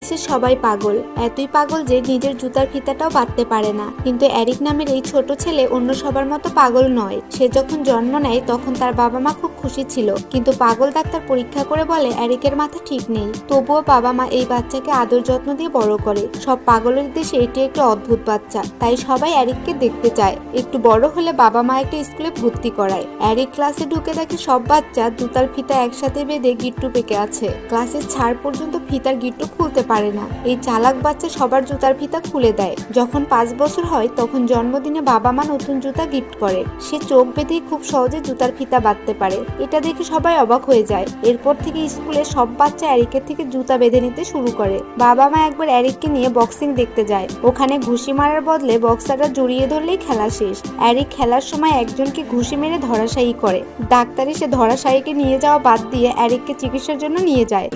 সে সবাই পাগল, এতই পাগল যে নিজের জুতার ফিতাটাও বাঁধতে পারে না। কিন্তু এরিক নামের এই ছোট ছেলে অন্য সবার মতো পাগল নয়। সে যখন জন্ম নেয় তখন তার বাবা মা খুব খুশি ছিল, কিন্তু পাগল ডাক্তার পরীক্ষা করে বলে এরিকের মাথা ঠিক নেই। তবুও বাবা মা এই বাচ্চাকে আদর যত্ন দিয়ে বড় করে। সব পাগলের দেশে এটি একটি অদ্ভুত বাচ্চা, তাই সবাই এরিককে দেখতে চায়। একটু বড় হলে বাবা মা একটা স্কুলে ভর্তি করায়। এরিক ক্লাসে ঢুকে দেখে সব বাচ্চা জুতার ফিতা একসাথে বেঁধে গিট্টু পেকে আছে। ক্লাসের ছাড় পর্যন্ত ফিতার গিট্টু খুলতে পারে না। এই চালাক বাচ্চা সবার জুতার ফিতা খুলে দেয়। যখন 5 বছর হয় তখন জন্মদিনে বাবা মা নতুন জুতা গিফট করে। সে চোখ বেঁধেই খুব সহজে জুতার ফিতা বাঁধতে পারে। এটা দেখে সবাই অবাক হয়ে যায়। এরপর থেকে স্কুলে সব বাচ্চা এরিকের থেকে জুতা বেঁধে নিতে শুরু করে। বাবা মা একবার এরিককে নিয়ে বক্সিং দেখতে যায়। ওখানে ঘুষি মারার বদলে বক্সাররা জড়িয়ে ধরলেই খেলা শেষ। এরিক খেলার সময় একজনকে ঘুষি মেরে ধরাশায়ী করে। ডাক্তার এসে ধরাশায়ীকে নিয়ে যাওয়া বাদ দিয়ে এরিককে চিকিৎসার জন্য নিয়ে যায়।